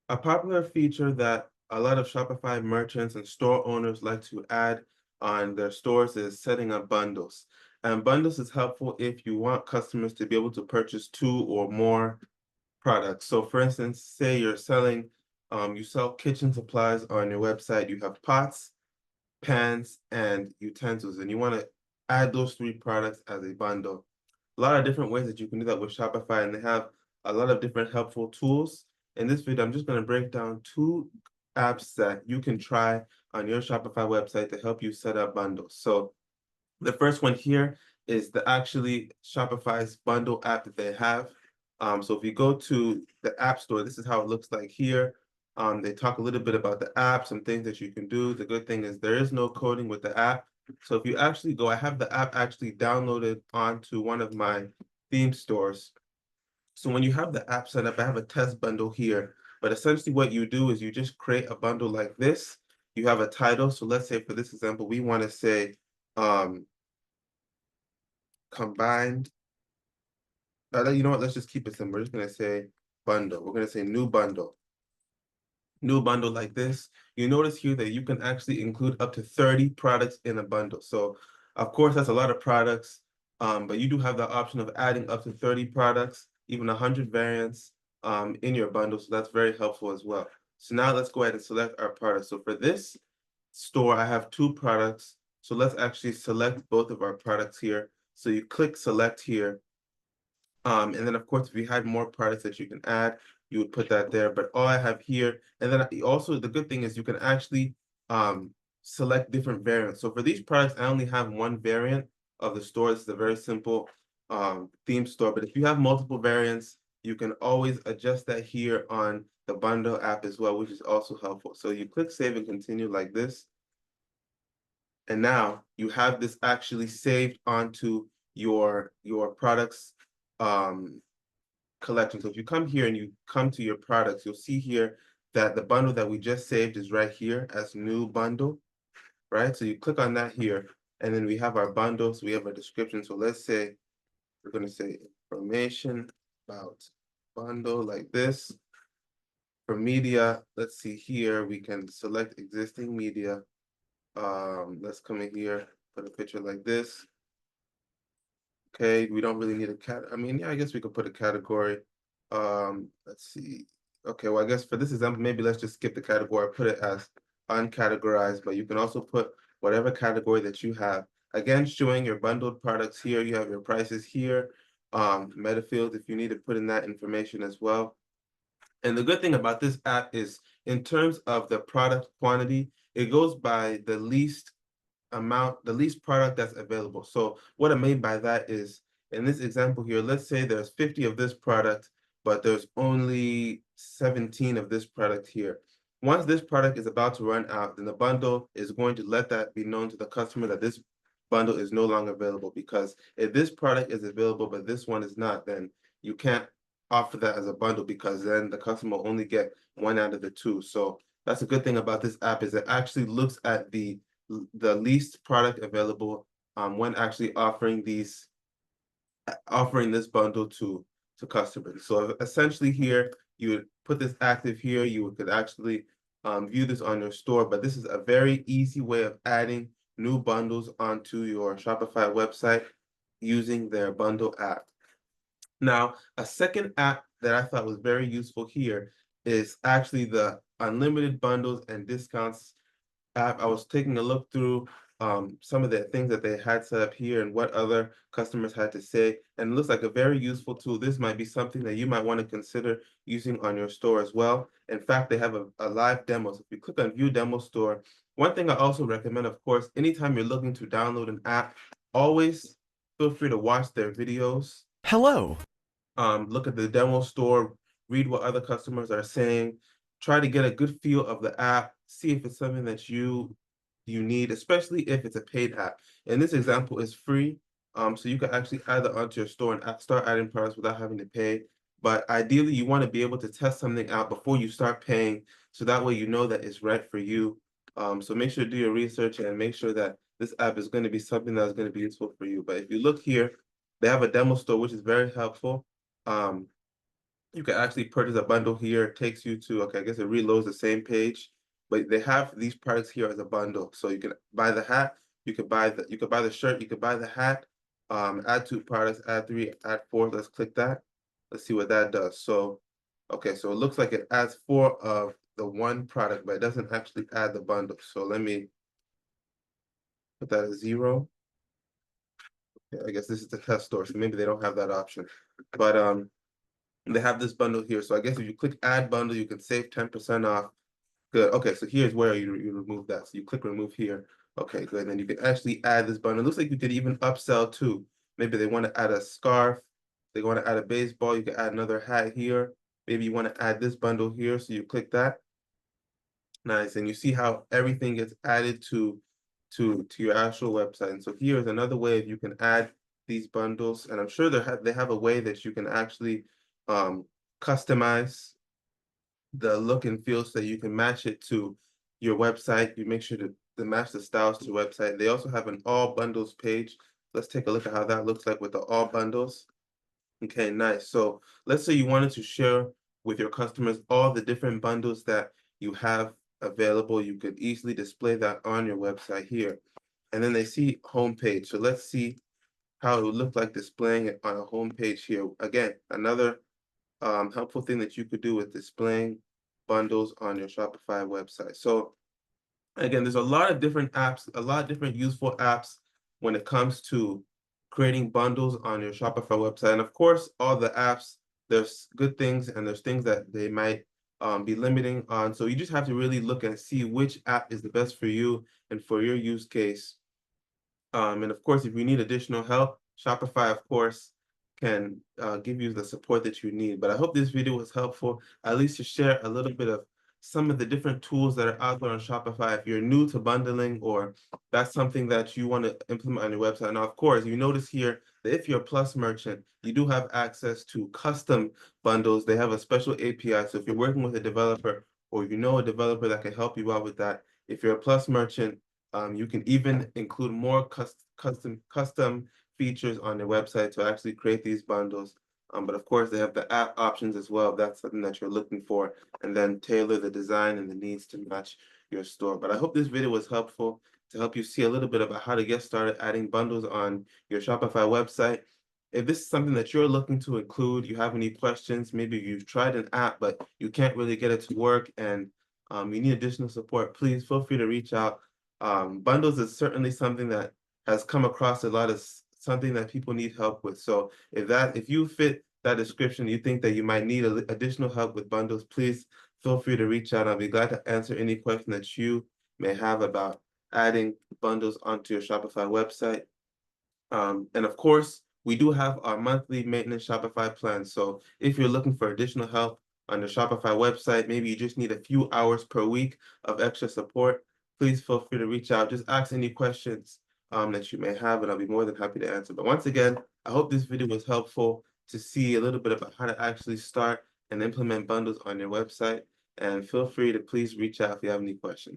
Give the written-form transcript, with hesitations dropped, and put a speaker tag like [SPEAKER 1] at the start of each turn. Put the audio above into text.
[SPEAKER 1] A popular feature that a lot of Shopify merchants and store owners like to add on their stores is setting up bundles. And bundles is helpful if you want customers to be able to purchase two or more products. So for instance, say you sell kitchen supplies on your website, you have pots, pans, and utensils, and you want to add those three products as a bundle. A lot of different ways that you can do that with Shopify, and they have a lot of different helpful tools. In this video, I'm just going to break down two apps that you can try on your Shopify website to help you set up bundles. So the first one here is the actually Shopify's bundle app that they have. So if you go to the App Store, this is how it looks like here. They talk a little bit about the app, some things that you can do. The good thing is there is no coding with the app. So if you actually go, I have the app actually downloaded onto one of my theme stores. So when you have the app set up, I have a test bundle here. But essentially what you do is you just create a bundle like this. You have a title. So let's say for this example, we want to say um, combined. You know what? Let's just keep it simple. We're just gonna say bundle. We're gonna say new bundle. New bundle like this. You notice here that you can actually include up to 30 products in a bundle. So of course that's a lot of products, but you do have the option of adding up to 30 products, even 100 variants in your bundle. So that's very helpful as well. So now let's go ahead and select our products. So for this store, I have two products. So let's actually select both of our products here. So you click select here. And then of course, if you had more products that you can add, you would put that there. But all I have here, and then also the good thing is you can actually um, select different variants. So for these products, I only have one variant of the store. This is a very simple theme store. But if you have multiple variants, you can always adjust that here on the bundle app as well, which is also helpful. So you click save and continue like this. And now you have this actually saved onto your products um, collection. So if you come here and you come to your products, you'll see here that the bundle that we just saved is right here as new bundle, right? So you click on that here, and then we have our bundles, we have a description. So let's say we're going to say information about bundle like this. For media, let's see here, we can select existing media. Let's come in here, put a picture like this. Okay, we don't really need a I mean, yeah, I guess we could put a category. Let's see. Okay, well, I guess for this example, maybe let's just skip the category, put it as uncategorized, but you can also put whatever category that you have. Again, showing your bundled products here, you have your prices here. Meta field, if you need to put in that information as well. And the good thing about this app is in terms of the product quantity, it goes by the least product that's available. So what I mean by that is, in this example here, let's say there's 50 of this product, but there's only 17 of this product here. Once this product is about to run out, then the bundle is going to let that be known to the customer that this bundle is no longer available, because if this product is available, but this one is not, then you can't offer that as a bundle, because then the customer will only get one out of the two. So that's a good thing about this app, is it actually looks at the least product available when actually offering this bundle to customers. So essentially here, you would put this active here, you could actually view this on your store, but this is a very easy way of adding new bundles onto your Shopify website using their bundle app. Now, a second app that I thought was very useful here is actually the unlimited bundles and discounts app. I was taking a look through some of the things that they had set up here and what other customers had to say, and it looks like a very useful tool. This might be something that you might want to consider using on your store as well. In fact, they have a live demo. So if you click on View Demo Store, one thing I also recommend, of course, anytime you're looking to download an app, always feel free to watch their videos.
[SPEAKER 2] Hello.
[SPEAKER 1] Look at the demo store, read what other customers are saying, try to get a good feel of the app, see if it's something that you need, especially if it's a paid app. In this example, it's free, so you can actually add that onto your store and start adding products without having to pay. But ideally, you want to be able to test something out before you start paying, so that way you know that it's right for you. So make sure to do your research and make sure that this app is going to be something that's going to be useful for you. But if you look here, they have a demo store, which is very helpful. Um, you can actually purchase a bundle here. It takes you to, okay, I guess it reloads the same page, but they have these products here as a bundle. So you can buy the hat, you could buy the shirt, you could buy the hat, add 2 products, add 3, add 4. Let's click that. Let's see what that does. So, okay, so it looks like it adds 4 of the one product, but it doesn't actually add the bundle. So let me put that as 0. Yeah, I guess this is the test store, so maybe they don't have that option. But they have this bundle here. So I guess if you click add bundle, you can save 10% off. Good. Okay, so here's where you remove that. So you click remove here. Okay, good. And then you can actually add this bundle. It looks like you could even upsell too. Maybe they want to add a scarf. They want to add a baseball. You can add another hat here. Maybe you want to add this bundle here. So you click that. Nice. And you see how everything gets added to your actual website. And so here's another way you can add these bundles. And I'm sure they have a way that you can actually customize the look and feel so that you can match it to your website. You make sure to match the styles to your website. They also have an all bundles page. Let's take a look at how that looks like with the all bundles. Okay, nice. So let's say you wanted to share with your customers all the different bundles that you have available. You could easily display that on your website here. And then they see homepage. So let's see how it would look like displaying it on a homepage here. Again, another helpful thing that you could do with displaying bundles on your Shopify website. So again, there's a lot of different apps, a lot of different useful apps when it comes to creating bundles on your Shopify website. And of course, all the apps, there's good things and there's things that they might be limiting on. So you just have to really look and see which app is the best for you and for your use case. And of course, if you need additional help, Shopify, of course, can give you the support that you need. But I hope this video was helpful, at least to share a little bit of some of the different tools that are out there on Shopify. If you're new to bundling or that's something that you want to implement on your website. Now, of course, you notice here that if you're a Plus merchant, you do have access to custom bundles. They have a special API. So if you're working with a developer or you know a developer that can help you out with that, if you're a Plus merchant, you can even include more custom features on your website to actually create these bundles. But of course, they have the app options as well, if that's something that you're looking for, and then tailor the design and the needs to match your store. But I hope this video was helpful to help you see a little bit about how to get started adding bundles on your Shopify website. If this is something that you're looking to include, you have any questions, maybe you've tried an app, but you can't really get it to work and you need additional support, please feel free to reach out. Bundles is certainly something that has come across a lot as something that people need help with. So if you fit that description, you think that you might need additional help with bundles, please feel free to reach out. I'll be glad to answer any question that you may have about adding bundles onto your Shopify website. And of course, we do have our monthly maintenance Shopify plan. So if you're looking for additional help on the Shopify website, maybe you just need a few hours per week of extra support, please feel free to reach out. Just ask any questions that you may have, and I'll be more than happy to answer. But once again, I hope this video was helpful to see a little bit about how to actually start and implement bundles on your website. And feel free to please reach out if you have any questions.